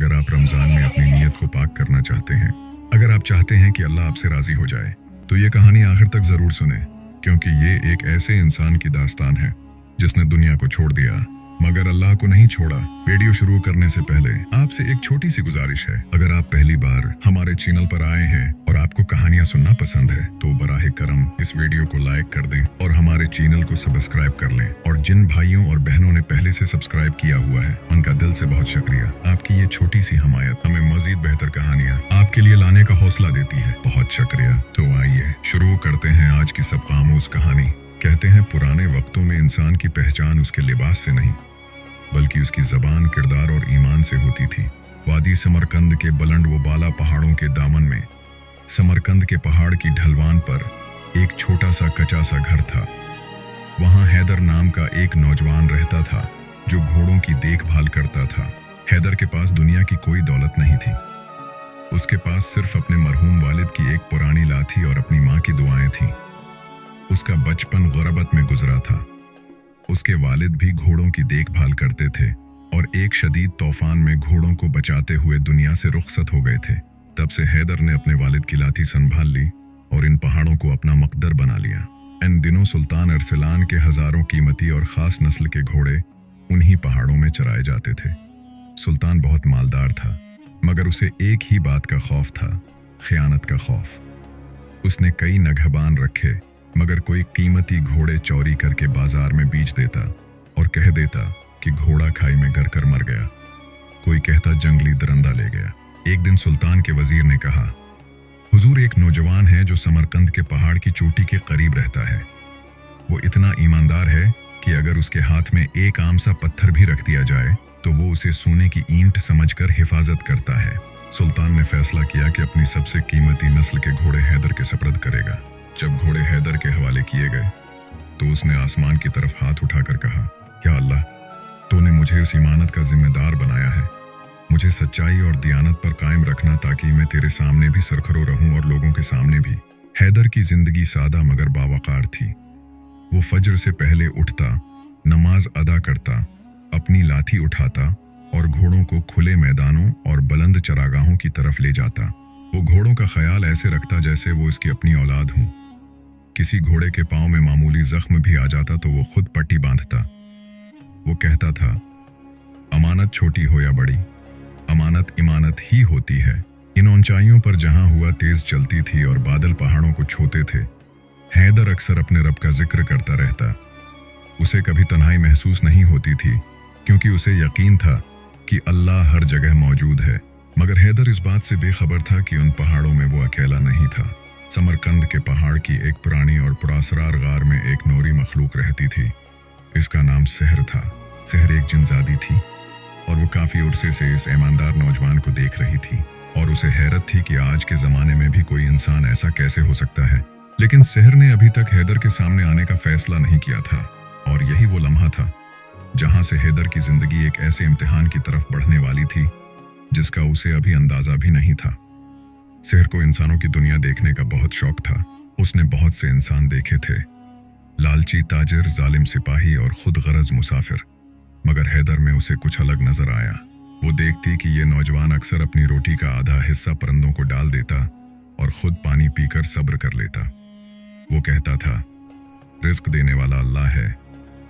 अगर आप रमजान में अपनी नीयत को पाक करना चाहते हैं, अगर आप चाहते हैं कि अल्लाह आपसे राजी हो जाए, तो ये कहानी आखिर तक जरूर सुने, क्योंकि ये एक ऐसे इंसान की दास्तान है जिसने दुनिया को छोड़ दिया मगर अल्लाह को नहीं छोड़ा। वीडियो शुरू करने से पहले आपसे एक छोटी सी गुजारिश है, अगर आप पहली बार हमारे चैनल पर आए हैं और आपको कहानियां सुनना पसंद है तो बराहे करम इस वीडियो को लाइक कर दें और हमारे चैनल को सब्सक्राइब कर लें। और जिन भाइयों और बहनों ने पहले से सब्सक्राइब किया हुआ है उनका दिल से बहुत शुक्रिया। आपकी ये छोटी सी हमायत हमें मजीद बेहतर कहानियां आपके लिए लाने का हौसला देती है। बहुत शुक्रिया। तो आइए शुरू करते हैं आज की सब खामोश कहानी। कहते हैं पुराने वक्तों में इंसान की पहचान उसके लिबास से नहीं बल्कि उसकी जबान, किरदार और ईमान से होती थी। वादी समरकंद के बुलंद व बाला पहाड़ों के दामन में समरकंद के पहाड़ की ढलवान पर एक छोटा सा कच्चा सा घर था। वहां हैदर नाम का एक नौजवान रहता था जो घोड़ों की देखभाल करता था। हैदर के पास दुनिया की कोई दौलत नहीं थी। उसके पास सिर्फ अपने मरहूम वालिद की एक पुरानी लाठी और अपनी माँ की दुआएं थीं। उसका बचपन गुरबत में गुजरा था। उसके वालिद भी घोड़ों की देखभाल करते थे और एक शदीद तूफान में घोड़ों को बचाते हुए दुनिया से रुखसत हो गए थे। तब से हैदर ने अपने वालिद की लाठी संभाल ली और इन पहाड़ों को अपना मकदर बना लिया। इन दिनों सुल्तान अरसलान के हजारों कीमती और खास नस्ल के घोड़े उन्हीं पहाड़ों में चराए जाते थे। सुल्तान बहुत मालदार था मगर उसे एक ही बात का खौफ था, खयानत का खौफ। उसने कई नगहबान रखे मगर कोई कीमती घोड़े चोरी करके बाजार में बेच देता और कह देता कि घोड़ा खाई में गर कर मर गया। कोई कहता जंगली दरंदा ले गया। एक दिन सुल्तान के वजीर ने कहा, हुजूर, एक नौजवान है जो समरकंद के पहाड़ की चोटी के करीब रहता है। वो इतना ईमानदार है कि अगर उसके हाथ में एक आम सा पत्थर भी रख दिया जाए तो वो उसे सोने की ईंट समझकर हिफाजत करता है। सुल्तान ने फैसला किया कि अपनी सबसे कीमती नस्ल के घोड़े हैदर के सपुर्द करेगा। जब घोड़े हैदर के हवाले किए गए तो उसने आसमान की तरफ हाथ उठाकर कहा, या अल्लाह, तूने मुझे उस इमानत का जिम्मेदार बनाया है। मुझे सच्चाई और दियानत पर कायम रखना ताकि मैं तेरे सामने भी सरखरो रहूं और लोगों के सामने भी। हैदर की जिंदगी सादा मगर बावकार थी। वो फज्र से पहले उठता, नमाज अदा करता, अपनी लाठी उठाता और घोड़ों को खुले मैदानों और बुलंद चरागाहों की तरफ ले जाता। वो घोड़ों का ख्याल ऐसे रखता जैसे वो इसकी अपनी औलाद हों। किसी घोड़े के पांव में मामूली जख्म भी आ जाता तो वो खुद पट्टी बांधता। वो कहता था, अमानत छोटी हो या बड़ी, अमानत इमानत ही होती है। इन ऊंचाइयों पर जहां हुआ तेज चलती थी और बादल पहाड़ों को छूते थे, हैदर अक्सर अपने रब का जिक्र करता रहता। उसे कभी तन्हाई महसूस नहीं होती थी क्योंकि उसे यकीन था कि अल्लाह हर जगह मौजूद है। मगर हैदर इस बात से बेखबर था कि उन पहाड़ों में वो अकेला नहीं था। समरकंद के पहाड़ की एक पुरानी और पुरासरार गार में एक नूरी मखलूक रहती थी। इसका नाम सहर था। सहर एक जिनजादी थी और वो काफी उर्से से इस ईमानदार नौजवान को देख रही थी और उसे हैरत थी कि आज के जमाने में भी कोई इंसान ऐसा कैसे हो सकता है। लेकिन सहर ने अभी तक हैदर के सामने आने का फैसला नहीं किया था और यही वो लम्हा था जहां से हैदर की जिंदगी एक ऐसे इम्तिहान की तरफ बढ़ने वाली थी जिसका उसे अभी अंदाजा भी नहीं था। सहर को इंसानों की दुनिया देखने का बहुत शौक था। उसने बहुत से इंसान देखे थे, लालची ताजिर, जालिम सिपाही और खुद गरज मुसाफिर। मगर हैदर में उसे कुछ अलग नजर आया। वो देखती कि ये नौजवान अक्सर अपनी रोटी का आधा हिस्सा परिंदों को डाल देता और खुद पानी पीकर सब्र कर लेता। वो कहता था, रिस्क देने वाला अल्लाह है,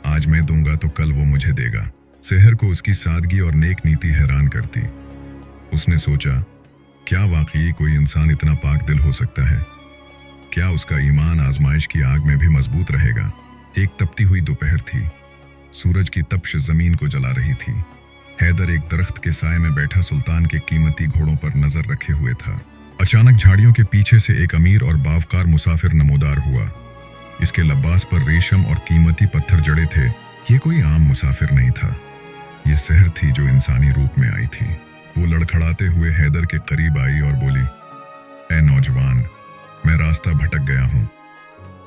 आज मैं दूंगा तो कल वो मुझे देगा। सहर को उसकी सादगी और नेक नीति हैरान करती। उसने सोचा, क्या वाकई कोई इंसान इतना पाक दिल हो सकता है? क्या उसका ईमान आजमाइश की आग में भी मजबूत रहेगा? एक तपती हुई दोपहर थी। सूरज की तपश जमीन को जला रही थी। हैदर एक दरख्त के साए में बैठा सुल्तान के कीमती घोड़ों पर नजर रखे हुए था। अचानक झाड़ियों के पीछे से एक अमीर और बावकार मुसाफिर नमोदार हुआ। इसके लबास पर रेशम और कीमती पत्थर जड़े थे। ये कोई आम मुसाफिर नहीं था, ये सहर थी जो इंसानी रूप में आई थी। वो लड़खड़ाते हुए हैदर के करीब आई और बोली, ऐ नौजवान, मैं रास्ता भटक गया हूं।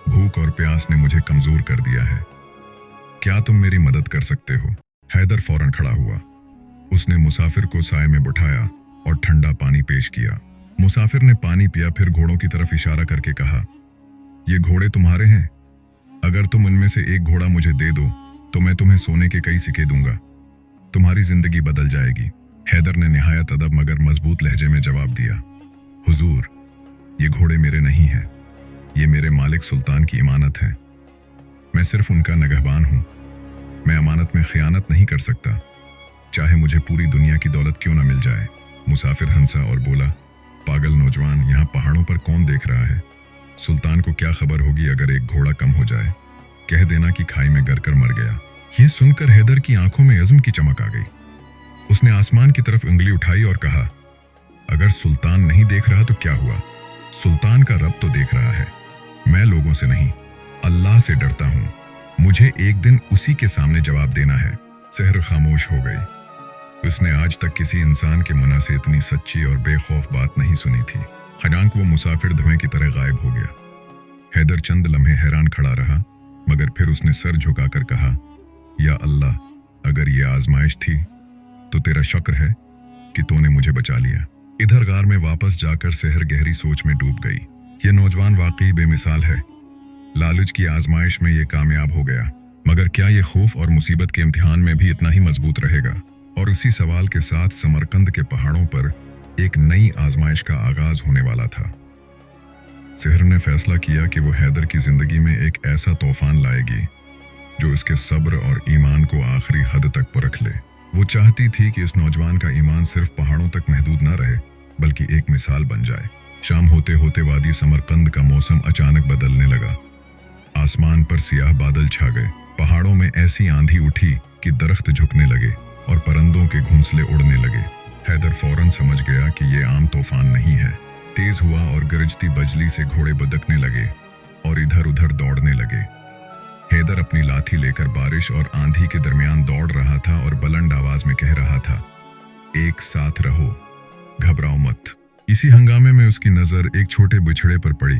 भूख और प्यास ने मुझे कमजोर कर दिया है। क्या तुम मेरी मदद कर सकते हो? हैदर फौरन खड़ा हुआ। उसने मुसाफिर को साए में बिठाया और ठंडा पानी पेश किया। मुसाफिर ने पानी पिया, फिर घोड़ों की तरफ इशारा करके कहा, ये घोड़े तुम्हारे हैं? अगर तुम उनमें से एक घोड़ा मुझे दे दो तो मैं तुम्हें सोने के कई सिक्के दूंगा। तुम्हारी जिंदगी बदल जाएगी। हैदर ने निहायत अदब मगर मजबूत लहजे में जवाब दिया, हुजूर, ये घोड़े मेरे नहीं हैं, ये मेरे मालिक सुल्तान की इमानत है। मैं सिर्फ उनका नगहबान हूं। मैं अमानत में खयानत नहीं कर सकता, चाहे मुझे पूरी दुनिया की दौलत क्यों ना मिल जाए। मुसाफिर हंसा और बोला, पागल नौजवान, यहाँ पहाड़ों पर कौन देख रहा है? सुल्तान को क्या खबर होगी अगर एक घोड़ा कम हो जाए? कह देना कि खाई में गिरकर मर गया। यह सुनकर हैदर की आंखों में अज़्म की चमक आ गई। उसने आसमान की तरफ उंगली उठाई और कहा, अगर सुल्तान नहीं देख रहा तो क्या हुआ? सुल्तान का रब तो देख रहा है। मैं लोगों से नहीं, अल्लाह से डरता हूं। मुझे एक दिन उसी के सामने जवाब देना है। सहर खामोश हो गई। उसने आज तक किसी इंसान के मुंह से इतनी सच्ची और बेखौफ बात नहीं सुनी थी। खजांक वो मुसाफिर धुएं की तरह गायब हो गया। हैदर चंद लम्हे हैरान खड़ा रहा, मगर फिर उसने सर झुकाकर कहा, या अल्लाह, अगर ये आजमाइश थी तो तेरा शुक्र है कि तूने मुझे बचा लिया। इधर गार में वापस जाकर सहर गहरी सोच में डूब गई। ये नौजवान वाकई बेमिसाल है। लालच की आजमाइश में ये कामयाब हो गया, मगर क्या ये खौफ और मुसीबत के इम्तिहान में भी इतना ही मजबूत रहेगा? और इसी सवाल के साथ समरकंद के पहाड़ों पर एक नई आजमाइश का आगाज होने वाला था। सहर ने फैसला किया कि वो हैदर की जिंदगी में एक ऐसा तूफान लाएगी जो इसके सब्र और ईमान को आखिरी हद तक परख ले। वो चाहती थी कि इस नौजवान का ईमान सिर्फ पहाड़ों तक महदूद न रहे, बल्कि एक मिसाल बन जाए। शाम होते होते वादी समरकंद का मौसम अचानक बदलने लगा। आसमान पर सियाह बादल छा गए। पहाड़ों में ऐसी आंधी उठी कि दरख्त झुकने लगे और परिंदों के घोंसले उड़ने लगे। हैदर फौरन समझ गया कि ये आम तूफान नहीं है। तेज हुआ और गरजती बजली से घोड़े बदकने लगे और इधर उधर दौड़ने लगे। हैदर अपनी लाठी लेकर बारिश और आंधी के दरमियान दौड़ रहा था और बुलंद आवाज में कह रहा था, एक साथ रहो, घबराओ मत। इसी हंगामे में उसकी नजर एक छोटे बिछड़े पर पड़ी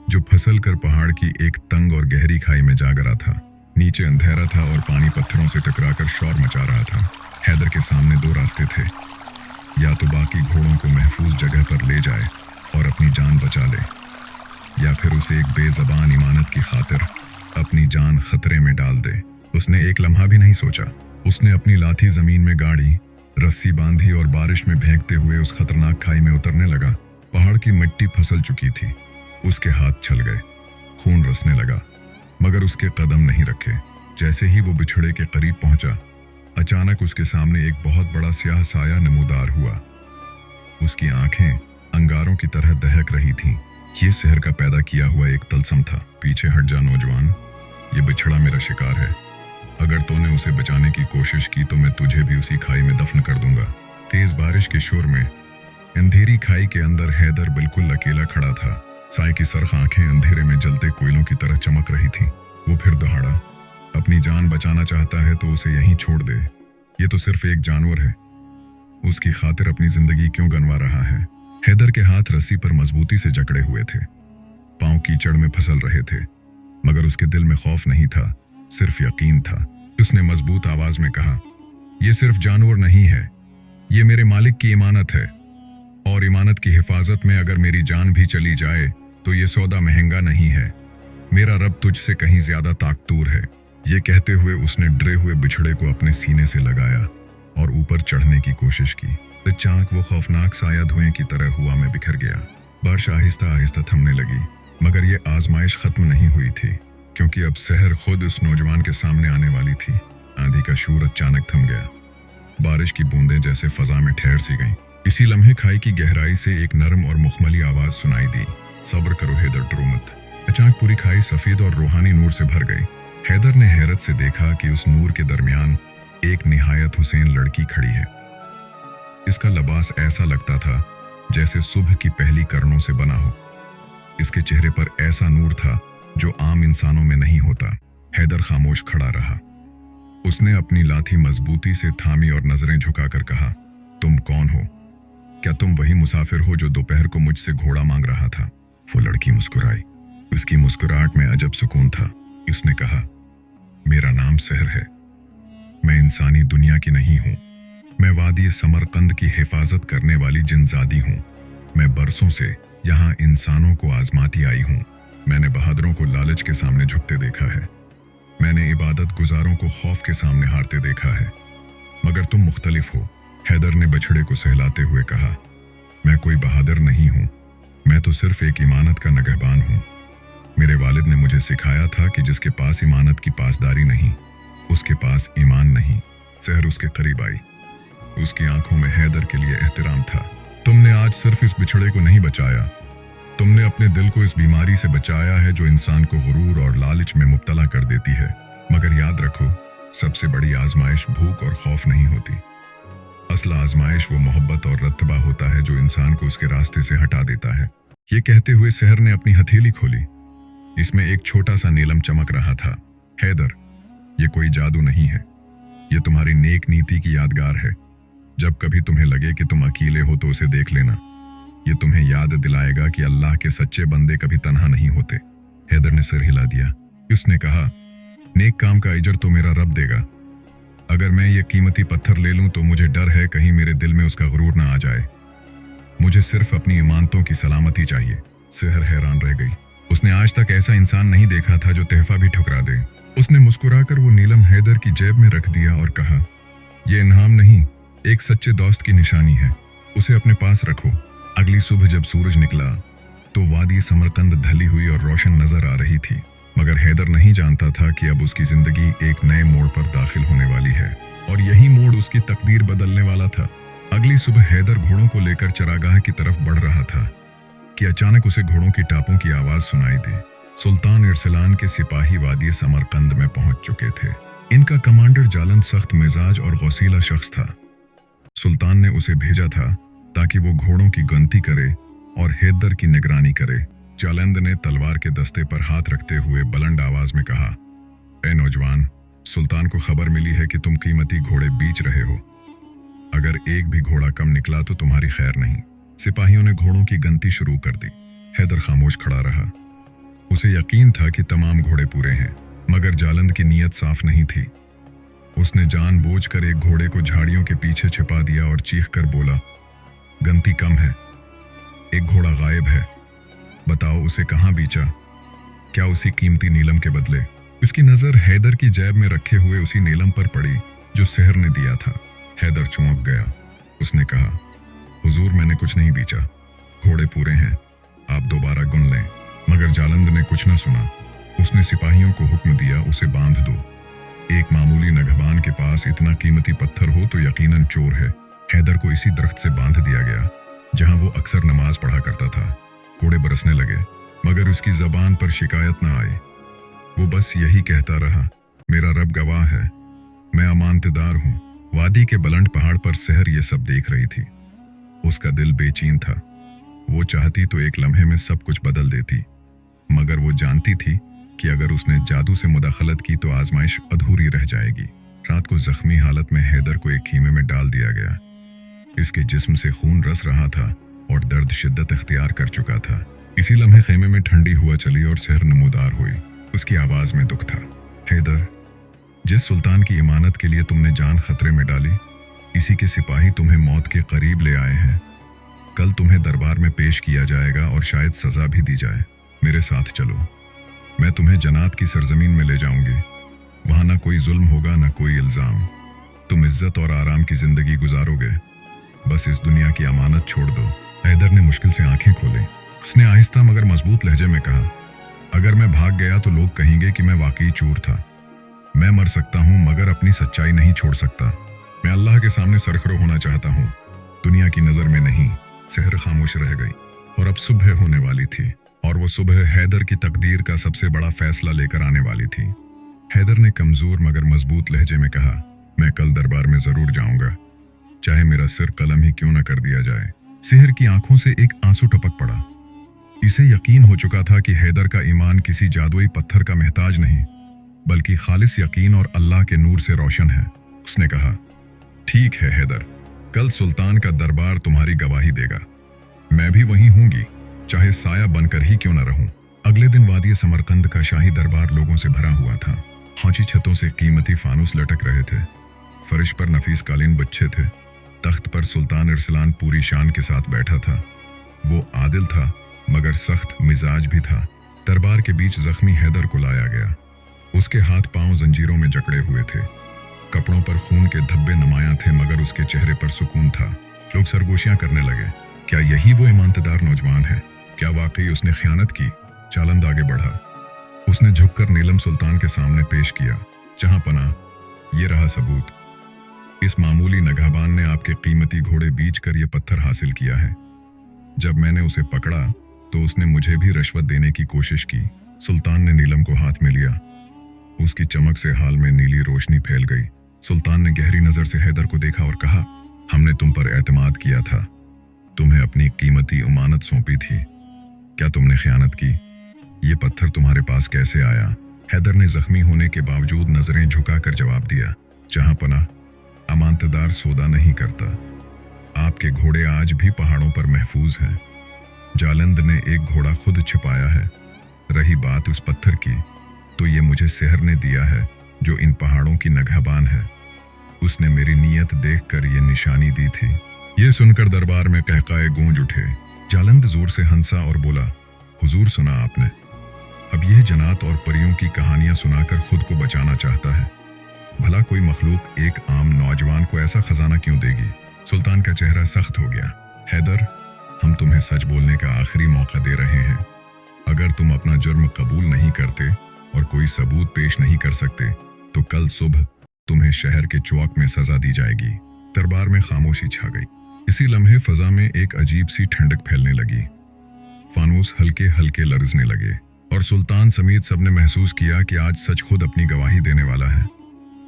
जो फसल कर पहाड़ की एक तंग और गहरी खाई में जा गिरा था। नीचे अंधेरा था और पानी पत्थरों से टकराकर शोर मचा रहा था। हैदर के सामने दो रास्ते थे, या तो बाकी घोड़ों को महफूज जगह पर ले जाए और अपनी जान बचा ले, या फिर उसे एक बेज़बान इमानत की खातिर अपनी जान खतरे में डाल दे। उसने एक लम्हा भी नहीं सोचा। उसने अपनी लाठी जमीन में गाड़ी, रस्सी बांधी और बारिश में फेंकते हुए उस खतरनाक खाई में उतरने लगा। पहाड़ की मिट्टी फिसल चुकी थी। उसके हाथ छल गए, खून रसने लगा, मगर उसके कदम नहीं रखे। जैसे ही वो बिछड़े के करीब पहुंचा, अचानक उसके सामने एक बहुत बड़ा स्याह साया नमूदार हुआ। उसकी आंखें अंगारों की तरह दहक रही थीं। ये सहर का पैदा किया हुआ एक तलसम था। पीछे हट जा नौजवान, ये बिछड़ा मेरा शिकार है। अगर तूने उसे बचाने की कोशिश की तो मैं तुझे भी उसी खाई में दफन कर दूंगा। तेज बारिश के शोर में अंधेरी खाई के अंदर हैदर बिल्कुल अकेला खड़ा था। साई की सरख आंखें अंधेरे में जलते कोयलों की तरह चमक रही थीं। वो फिर दहाड़ा, अपनी जान बचाना चाहता है तो उसे यहीं छोड़ दे। ये तो सिर्फ एक जानवर है, उसकी खातिर अपनी जिंदगी क्यों गंवा रहा है? हैदर के हाथ रस्सी पर मजबूती से जकड़े हुए थे, पांव कीचड़ में फिसल रहे थे, मगर उसके दिल में खौफ नहीं था, सिर्फ यकीन था। उसने मजबूत आवाज में कहा, यह सिर्फ जानवर नहीं है, ये मेरे मालिक की इमानत है, और इमानत की हिफाजत में अगर मेरी जान भी चली जाए तो ये सौदा महंगा नहीं है। मेरा रब तुझसे कहीं ज्यादा ताकतूर है। ये कहते हुए उसने डरे हुए बिछड़े को अपने सीने से लगाया और ऊपर चढ़ने की कोशिश की। अचानक वो खौफनाक साया धुएं की तरह हवा में बिखर गया। बारिश आहिस्ता आहिस्ता थमने लगी, मगर ये आजमाइश खत्म नहीं हुई थी, क्योंकि अब सहर खुद उस नौजवान के सामने आने वाली थी। आंधी का शोर अचानक थम गया। बारिश की बूंदें जैसे फजा में ठहर सी गईं। इसी लम्हे खाई की गहराई से एक नरम और मुखमली आवाज सुनाई दी, सब्र करो हैदर, डरो मत। अचानक पूरी खाई सफेद और रूहानी नूर से भर गई। हैदर ने हैरत से देखा कि उस नूर के दरमियान एक निहायत हुसैन लड़की खड़ी है। इसका लिबास ऐसा लगता था जैसे सुबह की पहली किरणों से बना हो। इसके चेहरे पर ऐसा नूर था जो आम इंसानों में नहीं होता। हैदर खामोश खड़ा रहा। उसने अपनी लाठी मजबूती से थामी और नजरें झुकाकर कहा, तुम कौन हो? क्या तुम वही मुसाफिर हो जो दोपहर को मुझसे घोड़ा मांग रहा था? वो लड़की मुस्कुराई। उसकी मुस्कुराहट में अजब सुकून था। उसने कहा, मेरा नाम सहर है। मैं इंसानी दुनिया की नहीं हूं। मैं वादी समरकंद की हिफाजत करने वाली जिनजादी हूं। मैं बरसों से यहां इंसानों को आजमाती आई हूं। मैंने बहादुरों को लालच के सामने झुकते देखा है। मैंने इबादत गुजारों को खौफ के सामने हारते देखा है, मगर तुम मुख्तलिफ हो। हैदर ने बछड़े को सहलाते हुए कहा, मैं कोई बहादुर नहीं हूं, मैं तो सिर्फ एक इमानत का नगहबान हूं। मेरे वालिद ने मुझे सिखाया था कि जिसके पास इमानत की पासदारी नहीं, उसके पास ईमान नहीं। सहर उसके करीब आई। उसकी आंखों में हैदर के लिए एहतराम था। तुमने आज सिर्फ इस बिछड़े को नहीं बचाया, तुमने अपने दिल को इस बीमारी से बचाया है जो इंसान को गुरूर और लालच में मुब्तला कर देती है। मगर याद रखो, सबसे बड़ी आजमाइश भूख और खौफ नहीं होती। असल आजमाइश वो मोहब्बत और रत्बा होता है जो इंसान को उसके रास्ते से हटा देता है। ये कहते हुए सहर ने अपनी हथेली खोली। इसमें एक छोटा सा नीलम चमक रहा था। हैदर, ये कोई जादू नहीं है, ये तुम्हारी नेक नीति की यादगार है। जब कभी तुम्हें लगे कि तुम अकेले हो तो उसे देख लेना, ये तुम्हें याद दिलाएगा कि अल्लाह के सच्चे बंदे कभी तन्हा नहीं होते। हैदर ने सिर हिला दिया। उसने कहा, नेक काम का अजर तो मेरा रब देगा। अगर मैं ये कीमती पत्थर ले लूं तो मुझे डर है कहीं मेरे दिल में उसका गुरूर ना आ जाए। मुझे सिर्फ अपनी इमानतों की सलामती चाहिए। सहर हैरान रह गई। उसने आज तक ऐसा इंसान नहीं देखा था जो तहफा भी ठुकरा दे। उसने मुस्कुराकर वो नीलम हैदर की जेब में रख दिया और कहा, यह इनाम नहीं, एक सच्चे दोस्त की निशानी है, उसे अपने पास रखो। अगली सुबह जब सूरज निकला तो वादी समरकंद ढली हुई और रोशन नजर आ रही थी। मगर हैदर नहीं जानता था कि अब उसकी जिंदगी एक नए मोड़ पर दाखिल होने वाली है और यही मोड़ उसकी तकदीर बदलने वाला था। अगली सुबह हैदर घोड़ों को लेकर चरागाह की तरफ बढ़ रहा था कि अचानक उसे घोड़ों की टापों की आवाज सुनाई दी। सुल्तान इरसलान के सिपाही वादी समरकंद में पहुंच चुके थे। इनका कमांडर जालंद सख्त मिजाज और गौसीला शख्स था। सुल्तान ने उसे भेजा था ताकि वो घोड़ों की गनती करे और हैदर की निगरानी करे। जालंद ने तलवार के दस्ते पर हाथ रखते हुए बुलंद आवाज में कहा, ए नौजवान, सुल्तान को खबर मिली है कि तुम कीमती घोड़े बेच रहे हो। अगर एक भी घोड़ा कम निकला तो तुम्हारी खैर नहीं। सिपाहियों ने घोड़ों की गनती शुरू कर दी। हैदर खामोश खड़ा रहा। उसे यकीन था कि तमाम घोड़े पूरे हैं, मगर जालंद की नीयत साफ नहीं थी। उसने जानबूझकर एक घोड़े को झाड़ियों के पीछे छिपा दिया और चीख कर बोला, गनती कम है, एक घोड़ा गायब है, बताओ उसे कहां बेचा? क्या उसी कीमती नीलम के बदले? उसकी नजर हैदर की जेब में रखे हुए उसी नीलम पर पड़ी जो सहर ने दिया था। हैदर चौंक गया। उसने कहा, हुजूर, मैंने कुछ नहीं बेचा, घोड़े पूरे हैं, आप दोबारा गुन लें। मगर जालंद ने कुछ न सुना। उसने सिपाहियों को हुक्म दिया, उसे बांध दो। एक मामूली नगहबान के पास इतना कीमती पत्थर हो तो यकीनन चोर है। हैदर को इसी दरख्त से बांध दिया गया जहां वो अक्सर नमाज पढ़ा करता था। कोड़े बरसने लगे, मगर उसकी जबान पर शिकायत न आई। वो बस यही कहता रहा, मेरा रब गवाह है, मैं अमानतदार हूं। वादी के बुलंद पहाड़ पर सहर ये सब देख रही थी। उसका दिल बेचैन था। वो चाहती तो एक लम्हे में सब कुछ बदल देती, मगर वो जानती थी कि अगर उसने जादू से मुदाखलत की तो आजमाइश अधूरी रह जाएगी। रात को जख्मी हालत में हैदर को एक खीमे में डाल दिया गया। इसके जिस्म से खून रस रहा था और दर्द शिद्दत इख्तियार कर चुका था। इसी लम्हे खेमे में ठंडी हुआ चली और सहर नमूदार हुई। उसकी आवाज में दुख था। हैदर, जिस सुल्तान की इमानत के लिए तुमने जान खतरे में डाली, इसी के सिपाही तुम्हें मौत के करीब ले आए हैं। कल तुम्हें दरबार में पेश किया जाएगा और शायद सजा भी दी जाए। मेरे साथ चलो, मैं तुम्हें जन्नत की सरजमीन में ले जाऊंगी। वहां ना कोई जुल्म होगा, ना कोई इल्जाम। तुम इज्जत और आराम की जिंदगी गुजारोगे। बस इस दुनिया की अमानत छोड़ दो। हैदर ने मुश्किल से आंखें खोली। उसने आहिस्ता मगर मजबूत लहजे में कहा, अगर मैं भाग गया तो लोग कहेंगे कि मैं वाकई चोर था। मैं मर सकता हूं मगर अपनी सच्चाई नहीं छोड़ सकता। मैं अल्लाह के सामने सरखरो होना चाहता हूं, दुनिया की नजर में नहीं। सहर खामोश रह गई और अब सुबह होने वाली थी और वो सुबह हैदर की तकदीर का सबसे बड़ा फैसला लेकर आने वाली थी। हैदर ने कमजोर मगर मजबूत लहजे में कहा, मैं कल दरबार में जरूर जाऊंगा, चाहे मेरा सिर कलम ही क्यों न कर दिया जाए। सहर की आंखों से एक आंसू टपक पड़ा। इसे यकीन हो चुका था कि हैदर का ईमान किसी जादुई पत्थर का महताज नहीं, बल्कि खालिस यकीन और अल्लाह के नूर से रोशन है। उसने कहा, ठीक है हैदर, कल सुल्तान का दरबार तुम्हारी गवाही देगा। मैं भी वहीं हूंगी, चाहे साया बनकर ही क्यों न रहूं। अगले दिन वादी समरकंद का शाही दरबार लोगों से भरा हुआ था। हाँची छतों से कीमती फानूस लटक रहे थे। फर्श पर नफीस कालीन बिछे थे। तख्त पर सुल्तान इरसलान पूरी शान के साथ बैठा था। वो आदिल था मगर सख्त मिजाज भी था। दरबार के बीच जख्मी हैदर को लाया गया। उसके हाथ पांव जंजीरों में जकड़े हुए थे। कपड़ों पर खून के धब्बे नुमायां थे, मगर उसके चेहरे पर सुकून था। लोग सरगोशियां करने लगे, क्या यही वो ईमानदार नौजवान है? क्या वाकई उसने खयानत की? जालंद आगे बढ़ा। उसने झुककर नीलम सुल्तान के सामने पेश किया, जहां पना, ये रहा सबूत। इस मामूली नगहबान ने आपके कीमती घोड़े बेच कर ये पत्थर हासिल किया है। जब मैंने उसे पकड़ा तो उसने मुझे भी रिश्वत देने की कोशिश की। सुल्तान ने नीलम को हाथ में लिया। उसकी चमक से हाल में नीली रोशनी फैल गई। सुल्तान ने गहरी नजर से हैदर को देखा और कहा, हमने तुम पर एतमाद किया था, तुम्हें अपनी कीमती अमानत सौंपी थी, क्या तुमने खयानत की? ये पत्थर तुम्हारे पास कैसे आया? हैदर ने जख्मी होने के बावजूद नजरें झुकाकर जवाब दिया, जहां पना, अमानतदार सौदा नहीं करता। आपके घोड़े आज भी पहाड़ों पर महफूज हैं। जालंद ने एक घोड़ा खुद छिपाया है। रही बात उस पत्थर की, तो ये मुझे सेहर ने दिया है, जो इन पहाड़ों की नगहबान है। उसने मेरी नीयत देखकर ये निशानी दी थी। ये सुनकर दरबार में कहकाए गूंज उठे। जालंद जोर से हंसा और बोला, हुजूर सुना आपने? अब यह जन्नत और परियों की कहानियां सुनाकर खुद को बचाना चाहता है। भला कोई मखलूक एक आम नौजवान को ऐसा खजाना क्यों देगी? सुल्तान का चेहरा सख्त हो गया। हैदर, हम तुम्हें सच बोलने का आखिरी मौका दे रहे हैं। अगर तुम अपना जुर्म कबूल नहीं करते और कोई सबूत पेश नहीं कर सकते तो कल सुबह तुम्हें शहर के चौक में सजा दी जाएगी। दरबार में खामोशी छा गई। इसी लम्हे फजा में एक अजीब सी ठंडक फैलने लगी। फानूस हल्के हल्के लरजने लगे और सुल्तान समेत सबने महसूस किया कि आज सच खुद अपनी गवाही देने वाला है।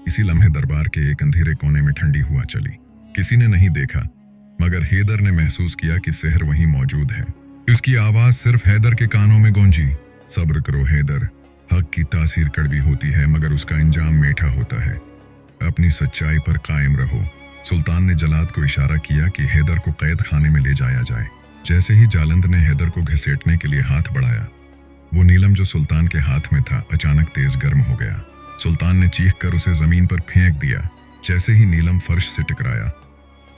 इसी लम्हे दरबार के एक अंधेरे कोने में ठंडी हुआ चली। किसी ने नहीं देखा, मगर हैदर ने महसूस किया कि सेहर वहीं मौजूद है। उसकी आवाज सिर्फ हैदर के कानों में गूंजी, सब्र करो हैदर, हक की तासीर कड़वी होती है मगर उसका अंजाम मीठा होता है। अपनी सच्चाई पर कायम रहो। सुल्तान ने जलाद को इशारा किया कि हैदर को कैद खाने में ले जाया जाए। जैसे ही जालंद ने हैदर को घसीटने के लिए हाथ बढ़ाया, वो नीलम जो सुल्तान के हाथ में था अचानक तेज गर्म हो गया। सुल्तान ने चीख कर उसे जमीन पर फेंक दिया। जैसे ही नीलम फर्श से टकराया,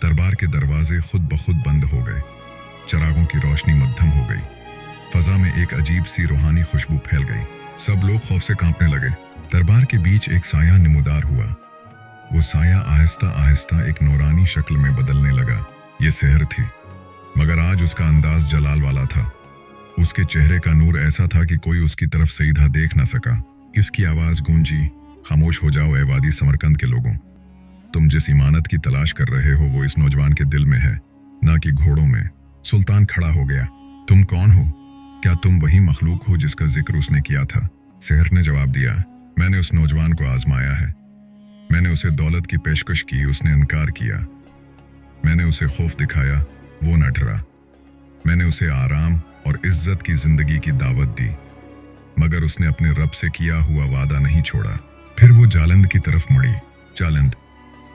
दरबार के दरवाजे खुद ब खुद बंद हो गए। चरागों की रोशनी मध्यम हो गई। फजा में एक अजीब सी रूहानी खुशबू फैल गई। सब लोग खौफ से कांपने लगे। दरबार के बीच एक साया नमूदार हुआ। वो साया आहिस्ता आहिस्ता एक नूरानी शक्ल में बदलने लगा। ये सेहर थी, मगर आज उसका अंदाज जलाल वाला था। उसके चेहरे का नूर ऐसा था कि कोई उसकी तरफ सीधा देख न सका। इसकी आवाज गूंजी, खामोश हो जाओ ऐ वादी समरकंद के लोगों, तुम जिस इमानत की तलाश कर रहे हो वो इस नौजवान के दिल में है, ना कि घोड़ों में। सुल्तान खड़ा हो गया। तुम कौन हो? क्या तुम वही मखलूक हो जिसका जिक्र उसने किया था? सेहर ने जवाब दिया, मैंने उस नौजवान को आजमाया है। मैंने उसे दौलत की पेशकश की, उसने इनकार किया। मैंने उसे खौफ दिखाया, वो न डरा। मैंने उसे आराम और इज्जत की जिंदगी की दावत दी, मगर उसने अपने रब से किया हुआ वादा नहीं छोड़ा। फिर वो जालंद की तरफ मुड़ी। जालंद,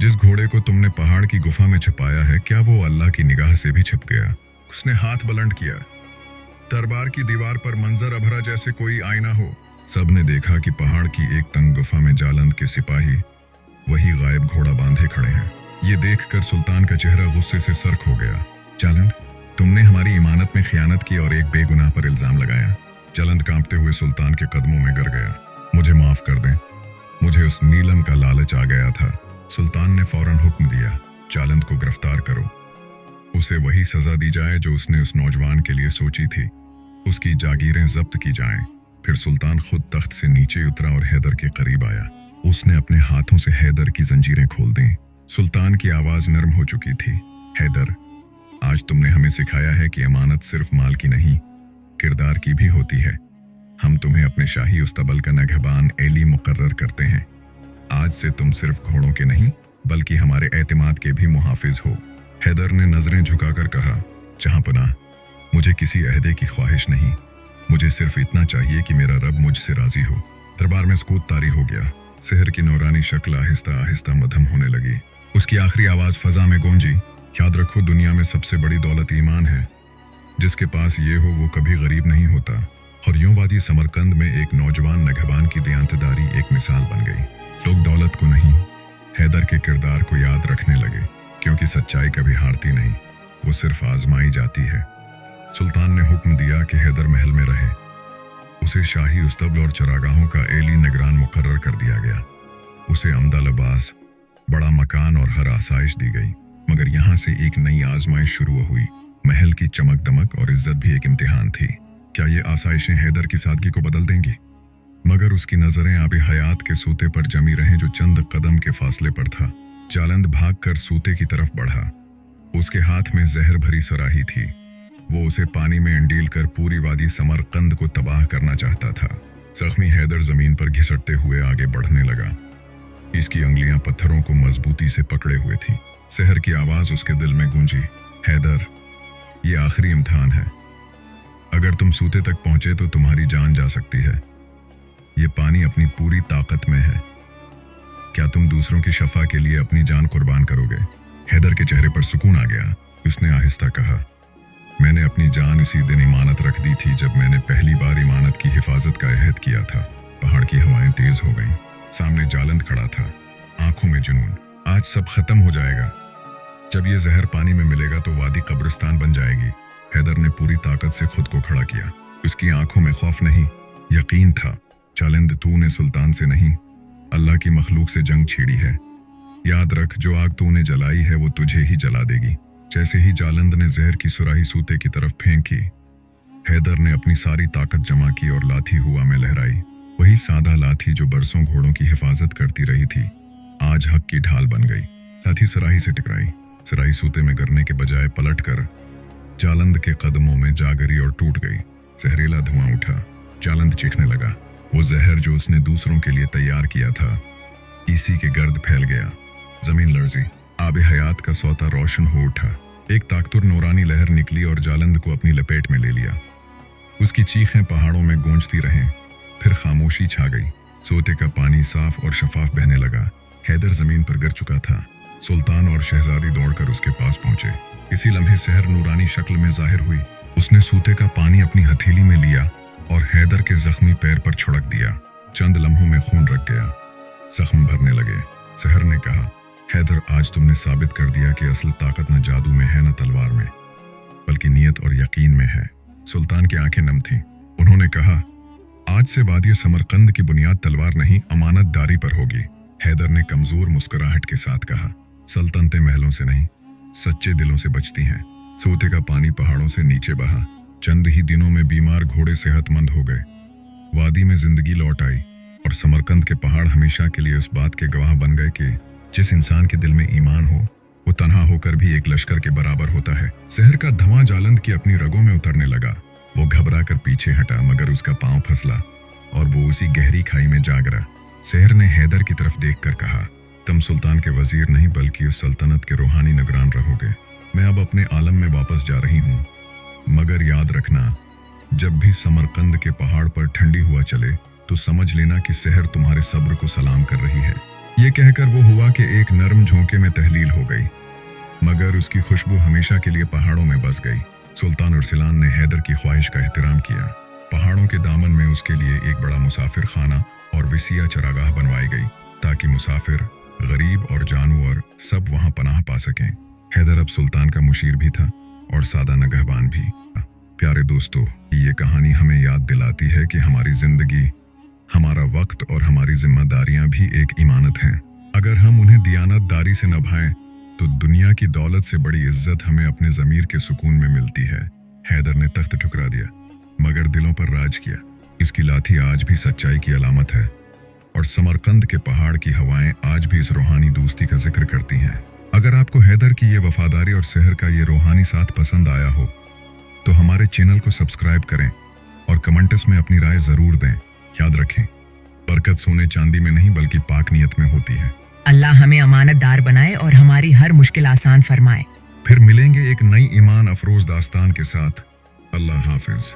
जिस घोड़े को तुमने पहाड़ की गुफा में छुपाया है, क्या वो अल्लाह की निगाह से भी छिप गया? उसने हाथ बुलंद किया। दरबार की दीवार पर मंजर अभरा जैसे कोई आईना हो। सबने देखा कि पहाड़ की एक तंग गुफा में जालंद के सिपाही वही गायब घोड़ा बांधे खड़े हैं। ये देखकर सुल्तान का चेहरा गुस्से से सर्क हो गया। जालंद, तुमने हमारी इमानत में खियानत की और एक बेगुनाह पर इल्जाम लगाया। जालंद कांपते हुए सुल्तान के कदमों में गिर गया। मुझे माफ कर दें, मुझे उस नीलम का लालच आ गया था। सुल्तान ने फौरन हुक्म दिया, जालंद को गिरफ्तार करो। उसे वही सजा दी जाए जो उसने उस नौजवान के लिए सोची थी। उसकी जागीरें जब्त की जाएं। फिर सुल्तान खुद तख्त से नीचे उतरा और हैदर के करीब आया। उसने अपने हाथों से हैदर की जंजीरें खोल दी। सुल्तान की आवाज नरम हो चुकी थी। हैदर, आज तुमने हमें सिखाया है कि अमानत सिर्फ माल की नहीं, किरदार की भी होती है। हम तुम्हें अपने शाही उस्तबल का नगहबान एली मुकर्रर करते हैं। आज से तुम सिर्फ घोड़ों के नहीं बल्कि हमारे एतमाद के भी मुहाफिज हो। हैदर ने नजरें झुकाकर कहा, जहांपनाह, मुझे किसी अहदे की ख्वाहिश नहीं, मुझे सिर्फ इतना चाहिए कि मेरा रब मुझसे राजी हो। दरबार में सुकूत तारी हो गया। शहर की नौरानी शक्ल आहिस्ता आहिस्ता मध्यम होने लगी। उसकी आखिरी आवाज फजा में गूंजी, याद रखो दुनिया में सबसे बड़ी दौलत ईमान है। जिसके पास ये हो वो कभी गरीब नहीं होता। और यूं वादी समरकंद में एक नौजवान नगहबान की दियांतदारी एक मिसाल बन गई। लोग दौलत को नहीं, हैदर के किरदार को याद रखने लगे, क्योंकि सच्चाई कभी हारती नहीं, वो सिर्फ आजमाई जाती है। सुल्तान ने हुक्म दिया कि हैदर महल में रहे। उसे शाही उस्तबल और चरागाहों का एली निगरान मुकर्रर कर दिया गया। उसे अमदा लिबास, बड़ा मकान और हर आसाइश दी गई। मगर यहाँ से एक नई आजमाइश शुरू हुई। महल की चमक दमक और इज्जत भी एक इम्तिहान थी। क्या ये आसाइशें हैदर की सादगी को बदल देंगी? मगर उसकी नजरें आबे हयात के सूते पर जमी रहें जो चंद कदम के फासले पर था। जालंद भागकर सूते की तरफ बढ़ा। उसके हाथ में जहर भरी सुराही थी। वो उसे पानी में अंडील कर पूरी वादी समरकंद को तबाह करना चाहता था। जख्मी हैदर जमीन पर घिसटते हुए आगे बढ़ने लगा। इसकी अंगलियां पत्थरों को मजबूती से पकड़े हुए थी। सहर की आवाज उसके दिल में गूंजी, हैदर, ये आखिरी इम्तिहान है। अगर तुम सूते तक पहुंचे तो तुम्हारी जान जा सकती है। ये पानी अपनी पूरी ताकत में है। क्या तुम दूसरों की शफा के लिए अपनी जान कुर्बान करोगे? हैदर के चेहरे पर सुकून आ गया। उसने आहिस्ता कहा, मैंने अपनी जान इसी दिन इमानत रख दी थी जब मैंने पहली बार इमानत की हिफाजत का अहद किया था। पहाड़ की हवाएं तेज हो गईं। सामने जालंद खड़ा था, आंखों में जुनून। आज सब खत्म हो जाएगा। जब ये जहर पानी में मिलेगा तो वादी कब्रिस्तान बन जाएगी। हैदर ने पूरी ताकत से खुद को खड़ा किया। उसकी आंखों में खौफ नहीं, यकीन था। जालंद, तूने सुल्तान से नहीं, अल्लाह की मखलूक से जंग छेड़ी है। याद रख, जो आग तूने जलाई है वो तुझे ही जला देगी। जैसे ही जालंद ने जहर की सुराही सूते की तरफ फेंकी, हैदर ने अपनी सारी ताकत जमा की और लाठी हुआ में लहराई। वही सादा लाठी जो बरसों घोड़ों की हिफाजत करती रही थी, आज हक की ढाल बन गई। लाठी सुराही से टकराई। सुराही सूते में गिरने के बजाय पलटकर जालंद के कदमों में जा गिरी और टूट गई। जहरीला धुआं उठा। जालंद चीखने लगा। वो जहर जो उसने दूसरों के लिए तैयार किया था, इसी के गर्द फैल गया। जमीन लर्जी। आबे हयात का सौता रोशन हो उठा। एक ताकतुर नूरानी लहर निकली और जालंद को अपनी लपेट में ले लिया। उसकी चीखें पहाड़ों में गूंजती रहें। फिर खामोशी छा गई। सोते का पानी साफ और शफाफ बहने लगा। हैदर जमीन पर गिर चुका था। सुल्तान और शहजादी दौड़कर उसके पास पहुंचे। इसी लम्हे सहर नूरानी शक्ल में जाहिर हुई। उसने सूते का पानी अपनी हथेली में लिया और हैदर के जख्मी पैर पर छिड़क दिया। चंद लम्हों में खून रख गया। जख्म भरने लगे। सहर ने कहा, हैदर, आज तुमने साबित कर दिया कि असल ताकत न जादू में है न तलवार में, बल्कि नियत और यकीन में है। सुल्तान की आंखें नम थीं। उन्होंने कहा, आज से वादी समरकंद की बुनियाद तलवार नहीं, अमानतदारी पर होगी। हैदर ने कमजोर मुस्कुराहट के साथ कहा, सल्तनतें महलों से नहीं, सच्चे दिलों से बचती हैं। सोते का पानी पहाड़ों से नीचे बहा। चंद ही दिनों में बीमार घोड़े सेहतमंद हो गए। वादी में जिंदगी लौट आई और समरकंद के पहाड़ हमेशा के लिए उस बात के गवाह बन गए कि जिस इंसान के दिल में ईमान हो वो तन्हा होकर भी एक लश्कर के बराबर होता है। शहर का धुआं जालंद की अपनी रगों में उतरने लगा। वो घबरा कर पीछे हटा, मगर उसका पांव फसला और वो उसी गहरी खाई में जा गिरा। शहर ने हैदर की तरफ देखकर कहा, तुम सुल्तान के वजीर नहीं बल्कि उस सल्तनत के रूहानी निगरान रहोगे। मैं अब अपने आलम में वापस जा रही हूँ, मगर याद रखना, जब भी समरकंद के पहाड़ पर ठंडी हुआ चले तो समझ लेना कि शहर तुम्हारे सब्र को सलाम कर रही है। ये कहकर वो हुआ कि एक नरम झोंके में तहलील हो गई, मगर उसकी खुशबू हमेशा के लिए पहाड़ों में बस गई। सुल्तान उर्सिलान ने हैदर की ख्वाहिश का एहतराम किया। पहाड़ों के दामन में उसके लिए एक बड़ा मुसाफिर खाना और विसिया चरागाह बनवाई गई, ताकि मुसाफिर, गरीब और जानवर सब वहां पनाह पा सकें। हैदर अब सुल्तान का मुशीर भी था और सादा नगहबान भी। प्यारे दोस्तों, ये कहानी हमें याद दिलाती है कि हमारी जिंदगी, हमारा वक्त और हमारी जिम्मेदारियां भी एक इमानत हैं। अगर हम उन्हें दियानतदारी से निभाएं तो दुनिया की दौलत से बड़ी इज्जत हमें अपने ज़मीर के सुकून में मिलती है। हैदर ने तख्त ठुकरा दिया, मगर दिलों पर राज किया। इसकी लाठी आज भी सच्चाई की अलामत है और समरकंद के पहाड़ की हवाएं आज भी इस रूहानी दोस्ती का जिक्र करती हैं। अगर आपको हैदर की ये वफादारी और शहर का ये रूहानी साथ पसंद आया हो तो हमारे चैनल को सब्सक्राइब करें और कमेंट्स में अपनी राय जरूर दें। याद रखें, बरकत सोने चांदी में नहीं बल्कि पाक नियत में होती है। अल्लाह हमें अमानतदार बनाए और हमारी हर मुश्किल आसान फरमाए। फिर मिलेंगे एक नई ईमान अफरोज दास्तान के साथ। अल्लाह हाफिज।